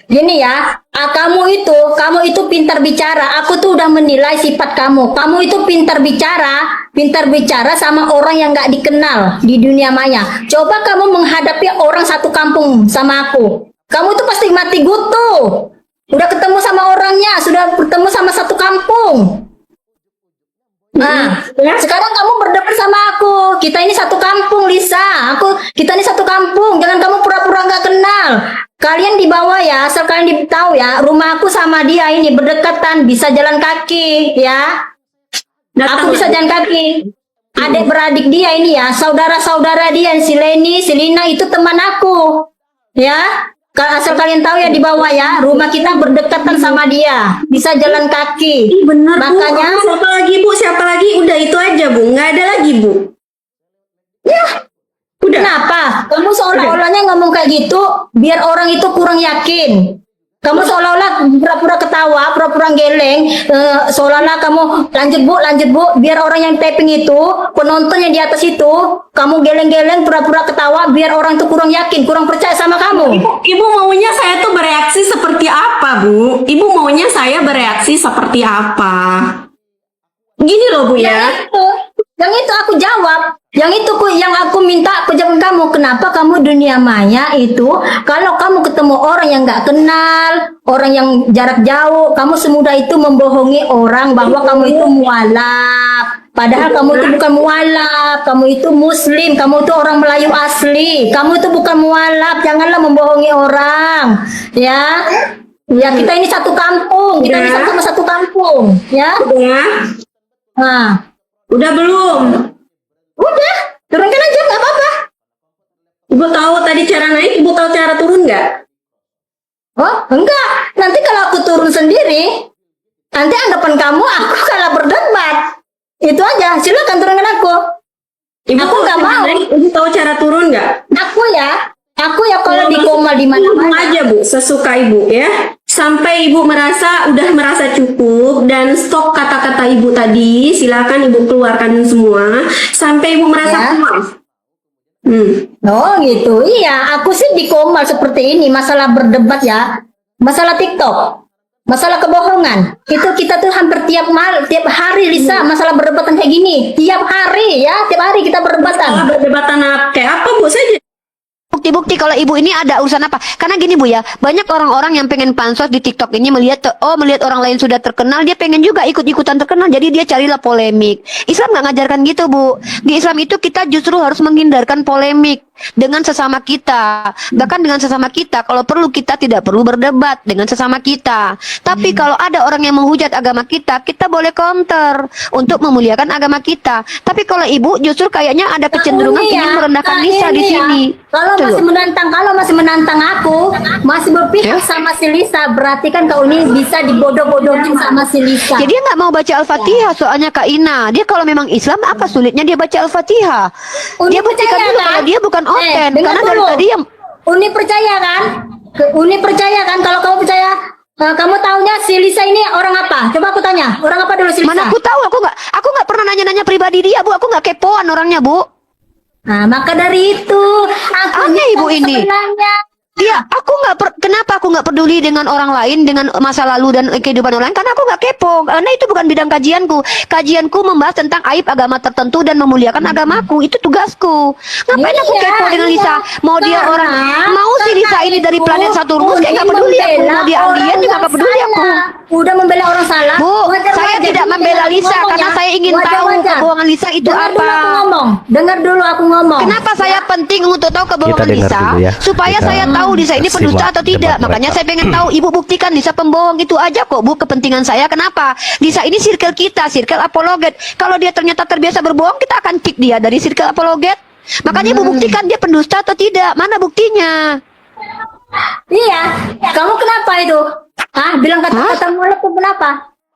Gini ya, kamu itu pintar bicara. Aku tuh udah menilai sifat kamu. Kamu itu pintar bicara sama orang yang nggak dikenal di dunia maya. Coba kamu menghadapi orang satu kampung sama aku. Kamu tuh pasti mati gutu. Udah ketemu sama orangnya, sudah bertemu sama satu kampung. Nah, sekarang kamu berdebat sama aku. Kita ini satu kampung, Lisa. Kita ini satu kampung. Jangan kamu pura-pura nggak kenal. Kalian di bawah ya, asal kalian tahu ya. Rumah aku sama dia ini berdekatan, bisa jalan kaki, ya. Aku bisa jalan kaki. Adik beradik dia ini ya, saudara-saudara dia, si Leni, si Lina itu teman aku, ya. Asal kalian tahu ya di bawah ya, rumah kita berdekatan sama dia, bisa jalan kaki. Benar, Makanya, Bu. Siapa lagi, Bu? Siapa lagi? Udah itu aja, Bu. Nggak ada lagi, Bu. ya. Udah. Kenapa? Kamu seolah-olahnya ngomong kayak gitu, biar orang itu kurang yakin. Kamu seolah-olah pura-pura ketawa, pura-pura geleng, seolah-olah kamu lanjut bu, biar orang yang tapping itu, penonton yang di atas itu, kamu geleng-geleng, pura-pura ketawa, biar orang itu kurang yakin, kurang percaya sama kamu. Ibu maunya saya tuh bereaksi seperti apa, Bu? Ibu maunya saya bereaksi seperti apa? Gini loh, Bu ya. Yang itu aku jawab. Yang aku minta aku jawab kamu. Kenapa kamu dunia maya itu kalau kamu ketemu orang yang nggak kenal, orang yang jarak jauh, kamu semudah itu membohongi orang bahwa kamu itu mualaf. Padahal kamu itu bukan mualaf, kamu itu muslim, kamu itu orang Melayu asli. Kamu itu bukan mualaf, janganlah membohongi orang. Ya. Ya, kita ini satu kampung, kita ini sama satu kampung, ya. Udah. Nah, Udah belum? udah, turunkan aja nggak apa-apa. Ibu tahu tadi cara naik, Ibu tahu cara turun nggak? Oh, enggak. Nanti kalau aku turun sendiri, nanti anggapan kamu aku kalah berdebat. Itu aja. Silakan turunkan aku. Ibu Aku tahu nggak cara mau. naik, Ibu tahu cara turun nggak? Aku ya kalau di koma di Turun mana-mana. aja, Bu, sesuka Ibu ya. Sampai Ibu udah merasa cukup dan stok kata-kata Ibu tadi, silakan Ibu keluarkan semua sampai Ibu merasa Ya. puas. Oh gitu. Iya, aku sih di koma seperti ini. Masalah berdebat ya. Masalah TikTok. Masalah kebohongan. Itu kita tuh hampir tiap hari, Lisa, masalah berdebatan kayak gini. Tiap hari ya, tiap hari kita berdebatan. Berdebatan kayak apa, Bu? Saya Bukti-bukti kalau ibu ini ada urusan apa? Karena gini Bu ya, banyak orang-orang yang pengen pansos di TikTok ini melihat orang lain sudah terkenal, dia pengen juga ikut-ikutan terkenal, jadi dia carilah polemik. Islam nggak ngajarkan gitu Bu. Di Islam itu kita justru harus menghindarkan polemik dengan sesama kita. Bahkan dengan sesama kita, kalau perlu kita tidak perlu berdebat dengan sesama kita. Tapi kalau ada orang yang menghujat agama kita, kita boleh counter untuk memuliakan agama kita. Tapi kalau ibu justru kayaknya ada kecenderungan Ini ingin ya, merendahkan nah Lisa di ini ya. sini. Kalau masih menantang aku, masih berpihak sama si Lisa, berarti kan kau ini bisa dibodoh-bodohin sama si Lisa. Jadi dia nggak mau baca Al-Fatihah soalnya Kak Ina. Dia kalau memang Islam apa sulitnya dia baca Al-Fatihah? Dia buktikan dulu kalau dia bukan oten. dengar Karena dari dulu. tadi yang Uni percaya kan? Uni percaya kan? Kalau kamu percaya, kamu taunya si Lisa ini orang apa? Coba aku tanya, orang apa dulu si Lisa? mana aku tahu, aku nggak pernah nanya-nanya pribadi dia Bu. Aku nggak kepoan orangnya Bu. Nah, maka dari itu, aku Aneh ibu ini. sebenarnya. Kenapa aku nggak peduli dengan orang lain, dengan masa lalu dan kehidupan orang lain? Karena aku nggak kepo. Karena itu bukan bidang kajianku. Kajianku membahas tentang aib agama tertentu dan memuliakan agamaku. Itu tugasku. Ngapain aku Iya, kepo dengan Lisa? Mau dia Karena- orang, mau si Lisa ini dari planet Saturnus, kayak nggak peduli aku. Mau dia alien juga nggak peduli aku. Udah membela orang salah. Bu, Wajar-wajar saya tidak ini membela aku Lisa ngomong karena ya. saya ingin tahu Wajar-wajar. kebohongan Lisa itu Dengar dulu apa. aku ngomong. Dengar dulu aku ngomong. Kenapa saya penting untuk tahu kebohongan Kita dengar Lisa? dulu ya. Supaya Kita saya tahu Lisa ini simak pendusta atau tidak. debat Makanya mereka. saya pengen tahu. Ibu buktikan Lisa pembohong, itu aja kok Bu kepentingan saya. Kenapa? Lisa ini circle kita, circle apologet. Kalau dia ternyata terbiasa berbohong, kita akan kick dia dari circle apologet. Makanya Ibu buktikan dia pendusta atau tidak. Mana buktinya? Iya. Kamu kenapa itu? Bilang kata-kata mulut tuh kenapa?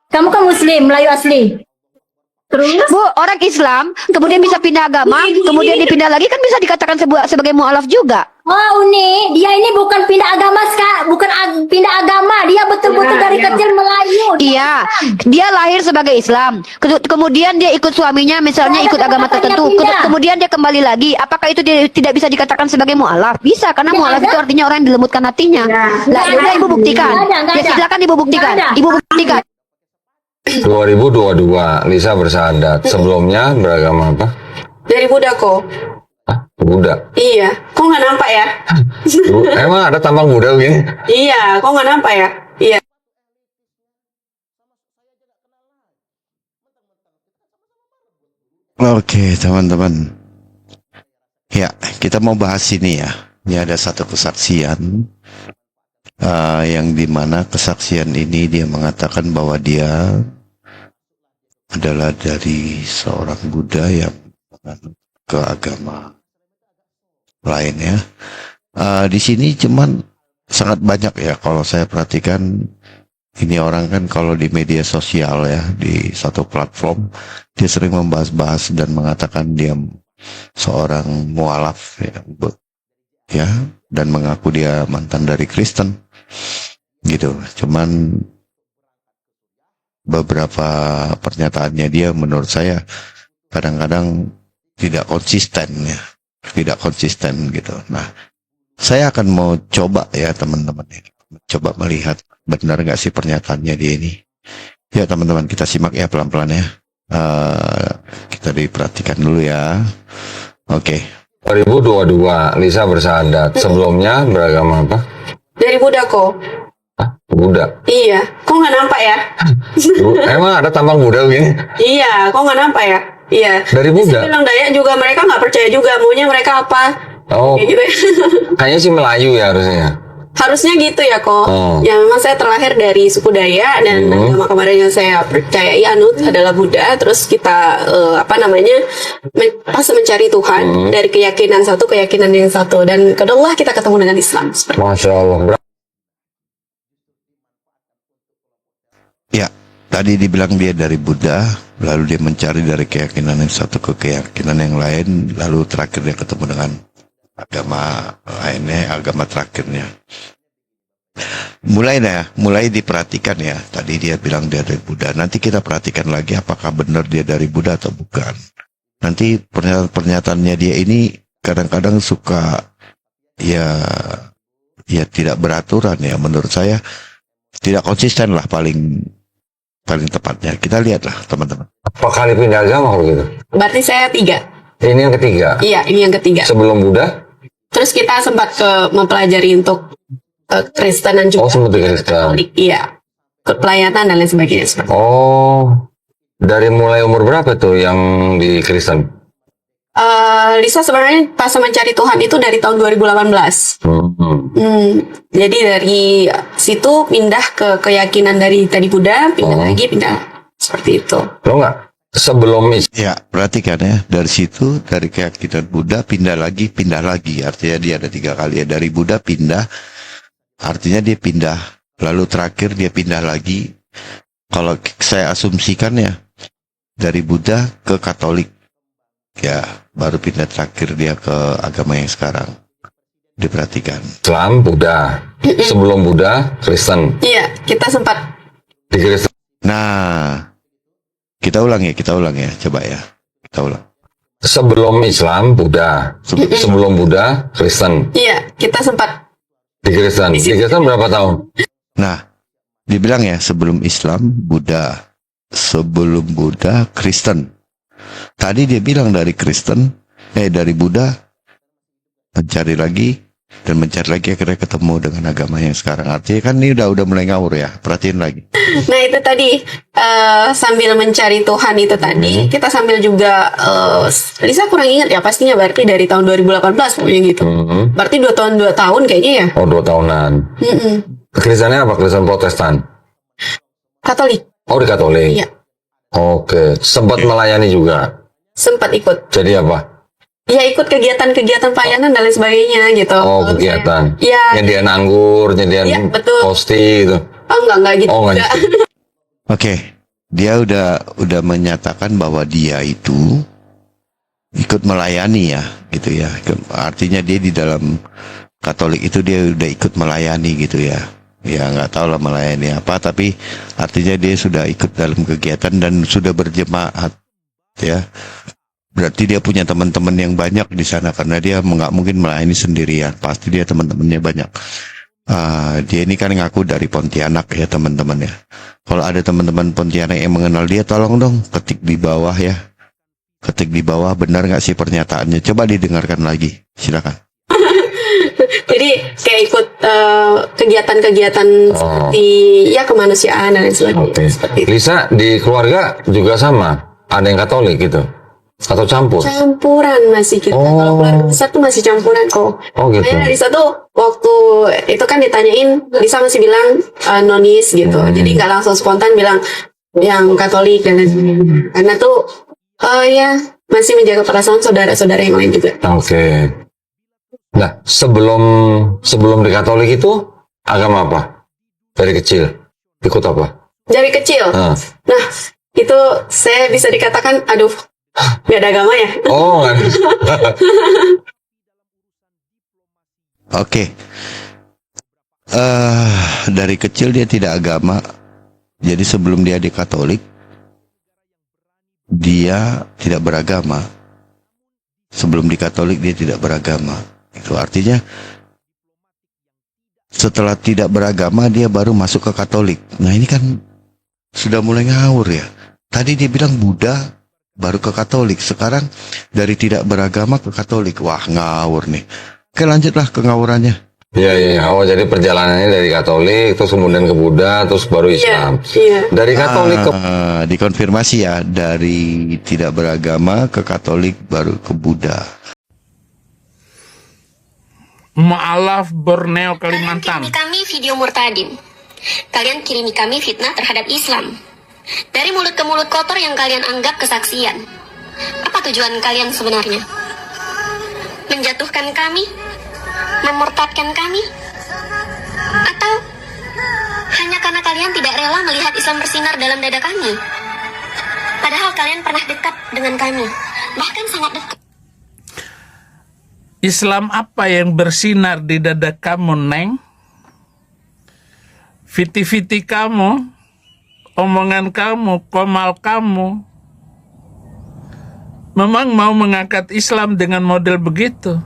Kamu kan muslim, Melayu asli. terus Bu, orang Islam kemudian bisa pindah agama, kemudian dipindah lagi kan bisa dikatakan sebagai mualaf juga. Oh, Uni, dia ini bukan pindah agama, bukan pindah agama. Dia betul-betul Ya, dari ya. kecil Melayu. Dia Iya, Ya, dia lahir sebagai Islam. Kemudian dia ikut suaminya, misalnya ikut agama tertentu. Kemudian dia kembali lagi. Apakah itu dia tidak bisa dikatakan sebagai mualaf? Bisa, karena mualaf itu artinya orang yang dilembutkan hatinya. Lah, udah ibu buktikan. Ya silakan ibu buktikan. Ibu buktikan. 2022 Lisa bersyahadat. Sebelumnya beragama apa? Dari Buddha kok. Buddha. Iya, kok nggak nampak ya? Emang ada tampang Buddha begini? Iya, kok nggak nampak ya? Iya. Oke, teman-teman. Ya, kita mau bahas ini ya. Ini ada satu kesaksian yang dimana kesaksian ini dia mengatakan bahwa dia adalah dari seorang Buddha yang menganut ke agama lain ya. Di sini cuman sangat banyak ya kalau saya perhatikan. Ini orang kan kalau di media sosial ya, di satu platform, dia sering membahas-bahas dan mengatakan dia seorang mualaf ya, dan mengaku dia mantan dari Kristen, gitu. Cuman beberapa pernyataannya dia menurut saya kadang-kadang tidak konsisten ya, tidak konsisten gitu. Nah, saya akan mau coba ya teman-teman, coba melihat benar nggak sih pernyataannya dia ini. Ya teman-teman, kita simak ya pelan-pelan ya. Kita diperhatikan dulu ya. Oke. 2022 Lisa bersyahadat. Sebelumnya beragama apa? Dari Buddha kok. Buddha. Iya, kok nggak nampak ya? Emang ada tampang Buddha begini? Iya, kok nggak nampak ya? Iya. Dari Buddha? Saya bilang Dayak juga mereka nggak percaya juga, maunya mereka apa? Oh, Kayak gitu. kayaknya sih Melayu ya harusnya. Harusnya gitu ya kok. Oh. Ya memang saya terlahir dari suku Dayak dan agama kemarin yang saya percayai anut adalah Buddha. Terus kita pas mencari Tuhan dari keyakinan satu keyakinan yang satu, dan kedua kita ketemu dengan Islam. Masya Allah. Ya, tadi dibilang dia dari Buddha, lalu dia mencari dari keyakinan yang satu ke keyakinan yang lain, lalu terakhir dia ketemu dengan agama lainnya, agama terakhirnya. Mulai diperhatikan ya. Tadi dia bilang dia dari Buddha. Nanti kita perhatikan lagi apakah benar dia dari Buddha atau bukan. Nanti pernyataannya dia ini kadang-kadang suka ya tidak beraturan ya. Menurut saya tidak konsisten lah paling tepatnya. Kita lihatlah teman-teman. Apa kali pindah agama kalau gitu? Berarti saya 3. Ini yang ketiga. Iya, ini yang ketiga. Sebelum Buddha? Terus kita sempat mempelajari untuk Kristenan juga. Oh, sempat di Kristen. Katolik, iya. Pelayanan dan lain sebagainya. Seperti Oh, dari mulai umur berapa tuh yang di Kristen? Lisa sebenarnya pas mencari Tuhan itu dari tahun 2018. Jadi dari situ pindah ke keyakinan dari tadi Buddha, pindah seperti itu. Lo nggak? Sebelum Ya, perhatikan ya. Dari situ, dari keyakinan Buddha pindah lagi. Artinya dia ada 3 kali ya. Dari Buddha pindah, artinya dia pindah. Lalu terakhir dia pindah lagi. Kalau saya asumsikan ya, dari Buddha ke Katolik. Ya, baru pindah terakhir dia ke agama yang sekarang. Diperhatikan. Islam, Buddha. Sebelum Buddha, Kristen. Iya, kita sempat Di Kristen. Nah, kita ulang ya. Coba ya. Kita ulang. Sebelum Islam, Buddha. Sebelum Buddha, Kristen. Iya, kita sempat Di Kristen. Di Kristen berapa tahun? Nah, dibilang ya sebelum Islam, Buddha. Sebelum Buddha, Kristen. Tadi dia bilang dari Buddha, mencari lagi, dan mencari lagi akhirnya ketemu dengan agama yang sekarang. Artinya kan ini udah mulai ngawur ya. Perhatiin lagi. Nah itu tadi sambil mencari Tuhan itu tadi kita sambil juga Lisa kurang ingat ya, pastinya berarti dari tahun 2018 pokoknya gitu. Berarti 2 tahun kayaknya ya. Oh, 2 tahunan. Kristennya apa? Kristen Protestan? Katolik. Oh, di Katolik. Iya. Oke. Sempat melayani juga. Sempat ikut. Jadi apa? Ya ikut kegiatan-kegiatan pelayanan dan lain sebagainya gitu. Oh, kegiatan. Iya. Nyediain anggur, nyediain Iya, betul. tosti gitu. Oh enggak gitu. Oh, enggak. Oke, dia udah menyatakan bahwa dia itu ikut melayani ya, gitu ya. Artinya dia di dalam Katolik itu dia udah ikut melayani gitu ya. Ya nggak tahu lah melayani apa, tapi artinya dia sudah ikut dalam kegiatan dan sudah berjemaat, ya. Berarti dia punya teman-teman yang banyak di sana karena dia nggak mungkin melayani sendirian. Pasti dia teman-temannya banyak. Dia ini kan ngaku dari Pontianak ya teman-teman ya. Kalau ada teman-teman Pontianak yang mengenal dia, tolong dong ketik di bawah ya. Ketik di bawah, benar nggak sih pernyataannya? Coba didengarkan lagi, silakan. Jadi kayak ikut kegiatan-kegiatan seperti ya kemanusiaan dan lain sebagainya. Oke. Seperti itu. Lisa, di keluarga juga sama? Ada yang Katolik gitu? Atau campur? Campuran masih kita. Kalau keluarga besar tuh masih campuran kok. Oh gitu. Kayak Lisa tuh waktu itu kan ditanyain, Lisa masih bilang nonis gitu. Jadi nggak langsung spontan bilang yang Katolik dan lain sebagainya. Karena tuh ya masih menjaga perasaan saudara-saudara yang lain juga. Oke. Nah, sebelum di Katolik itu agama apa? Dari kecil ikut apa? Dari kecil. Ah. Nah, itu saya bisa dikatakan, aduh, nggak ada agama ya. Oh, nggak ada. Oke. Dari kecil dia tidak agama. Jadi sebelum dia di Katolik, dia tidak beragama. Sebelum di Katolik dia tidak beragama. Itu artinya setelah tidak beragama dia baru masuk ke Katolik. Nah ini kan sudah mulai ngawur ya. Tadi dia bilang Buddha baru ke Katolik. Sekarang dari tidak beragama ke Katolik. Wah ngawur nih. Oke lanjutlah ke ngawurannya. Iya. Oh, jadi perjalanannya dari Katolik, terus kemudian ke Buddha, terus baru Islam. Iya. Dari Katolik ke Dikonfirmasi ya, dari tidak beragama ke Katolik baru ke Buddha. Ma'alaf Borneo Kalimantan. Kalian kirimi kami video murtadin. Kalian kirimi kami fitnah terhadap Islam. Dari mulut ke mulut kotor yang kalian anggap kesaksian. Apa tujuan kalian sebenarnya? Menjatuhkan kami? Memurtadkan kami? Atau hanya karena kalian tidak rela melihat Islam bersinar dalam dada kami? Padahal kalian pernah dekat dengan kami. Bahkan sangat dekat. Islam apa yang bersinar di dada kamu, Neng? Fiti-fiti kamu, omongan kamu, komal kamu. Memang mau mengangkat Islam dengan model begitu?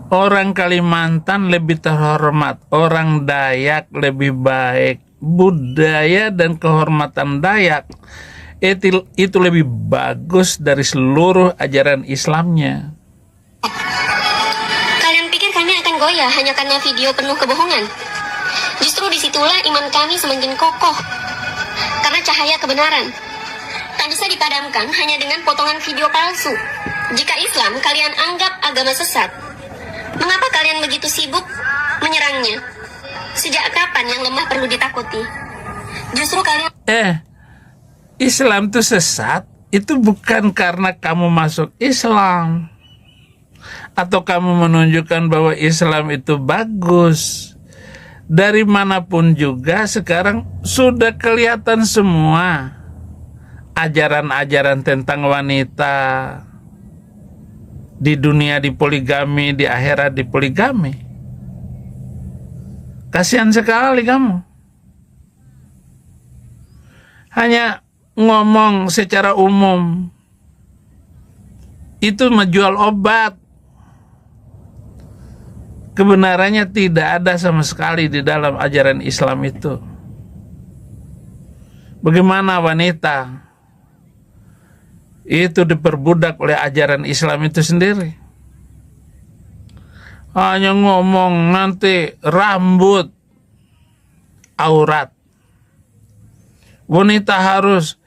Orang Kalimantan lebih terhormat, orang Dayak lebih baik. Budaya dan kehormatan Dayak itu lebih bagus dari seluruh ajaran Islamnya. Kalian pikir kami akan goyah hanya karena video penuh kebohongan? Justru disitulah iman kami semakin kokoh. Karena cahaya kebenaran tak bisa dipadamkan hanya dengan potongan video palsu. Jika Islam kalian anggap agama sesat, mengapa kalian begitu sibuk menyerangnya? Sejak kapan yang lemah perlu ditakuti? Justru kalian... Islam itu sesat, itu bukan karena kamu masuk Islam atau kamu menunjukkan bahwa Islam itu bagus. Dari manapun juga sekarang sudah kelihatan semua ajaran-ajaran tentang wanita, di dunia dipoligami, di akhirat dipoligami. Kasihan sekali kamu. Hanya ngomong secara umum. Itu menjual obat. Kebenarannya tidak ada sama sekali di dalam ajaran Islam itu. Bagaimana wanita itu diperbudak oleh ajaran Islam itu sendiri? Hanya ngomong nanti rambut aurat. Wanita harus,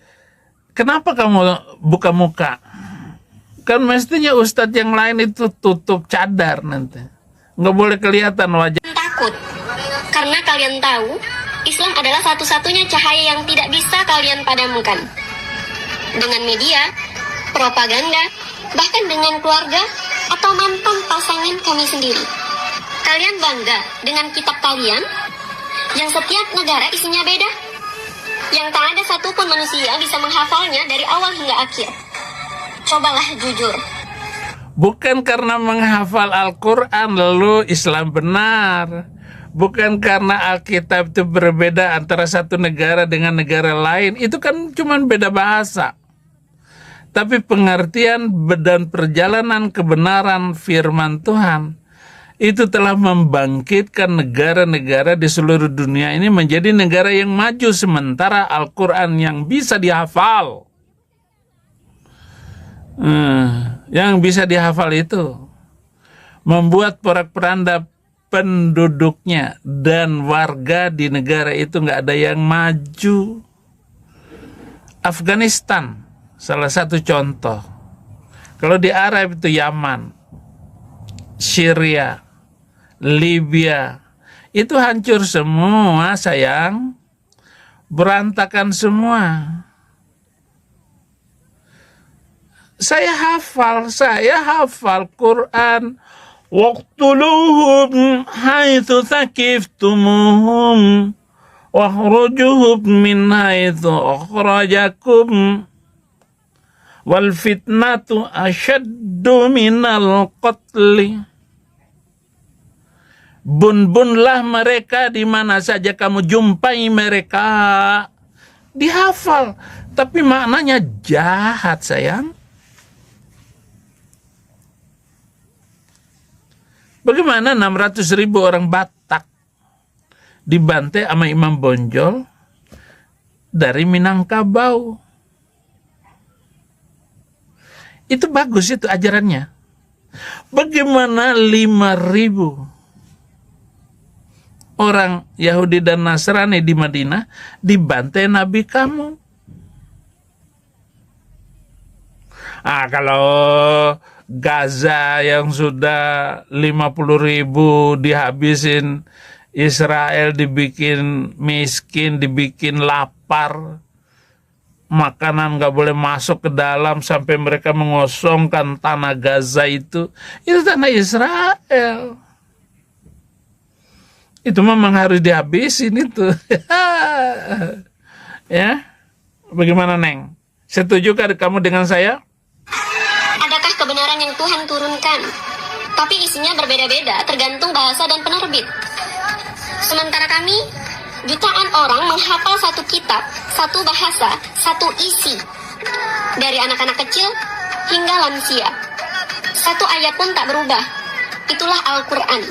kenapa kamu buka muka? Kan mestinya ustadz yang lain itu tutup cadar nanti. Nggak boleh kelihatan wajah. takut. Karena kalian tahu, Islam adalah satu-satunya cahaya yang tidak bisa kalian padamkan. Dengan media, propaganda, bahkan dengan keluarga atau mantan pasangan kami sendiri. Kalian bangga dengan kitab kalian yang setiap negara isinya beda, yang tak ada satupun manusia bisa menghafalnya dari awal hingga akhir. Cobalah jujur. Bukan karena menghafal Al-Quran lalu Islam benar. Bukan karena Alkitab itu berbeda antara satu negara dengan negara lain. Itu kan cuma beda bahasa. Tapi pengertian dan perjalanan kebenaran firman Tuhan itu telah membangkitkan negara-negara di seluruh dunia ini menjadi negara yang maju, sementara Al-Quran yang bisa dihafal. Yang bisa dihafal itu membuat porak-poranda penduduknya dan warga di negara itu nggak ada yang maju. Afghanistan salah satu contoh. Kalau di Arab itu Yaman, Syria, Libya, itu hancur semua sayang, berantakan semua. Saya hafal Quran. Waqtuluhum haitsu thaqiftumuhum wakhrujuhum min haitsu akhrajakum wal fitnatu asyaddu minal qatli. Bun-bunlah mereka di mana saja kamu jumpai mereka. Dihafal, tapi maknanya jahat sayang. Bagaimana 600.000 orang Batak dibantai sama Imam Bonjol dari Minangkabau? Itu bagus itu ajarannya. Bagaimana 5.000 orang Yahudi dan Nasrani di Madinah dibantai Nabi kamu? Kalau Gaza yang sudah 50.000 dihabisin Israel, dibikin miskin, dibikin lapar, makanan nggak boleh masuk ke dalam sampai mereka mengosongkan tanah Gaza itu tanah Israel. Itu memang harus dihabisin itu. Ya, bagaimana Neng? Setujukah kamu dengan saya? Adakah kebenaran yang Tuhan turunkan? Tapi isinya berbeda-beda tergantung bahasa dan penerbit. Sementara kami, jutaan orang menghafal satu kitab, satu bahasa, satu isi. Dari anak-anak kecil hingga lansia. Satu ayat pun tak berubah. Itulah Al-Quran.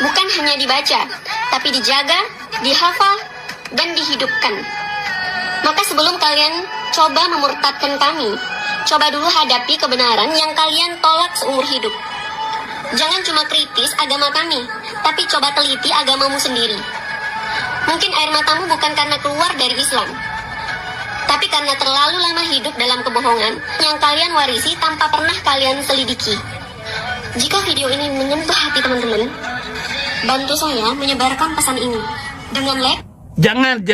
Bukan hanya dibaca, tapi dijaga, dihafal, dan dihidupkan. Maka sebelum kalian coba memurtadkan kami, coba dulu hadapi kebenaran yang kalian tolak seumur hidup. Jangan cuma kritis agama kami, tapi coba teliti agamamu sendiri. Mungkin air matamu bukan karena keluar dari Islam, tapi karena terlalu lama hidup dalam kebohongan yang kalian warisi tanpa pernah kalian selidiki. Jika video ini menyentuh hati teman-teman, bantu saya menyebarkan pesan ini dengan like. Jangan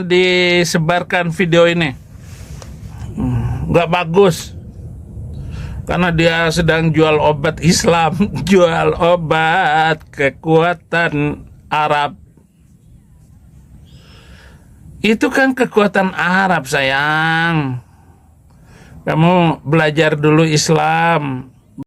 disebarkan video ini. Nggak bagus. Karena dia sedang jual obat Islam, jual obat kekuatan Arab. Itu kan kekuatan Arab sayang. Kamu belajar dulu Islam.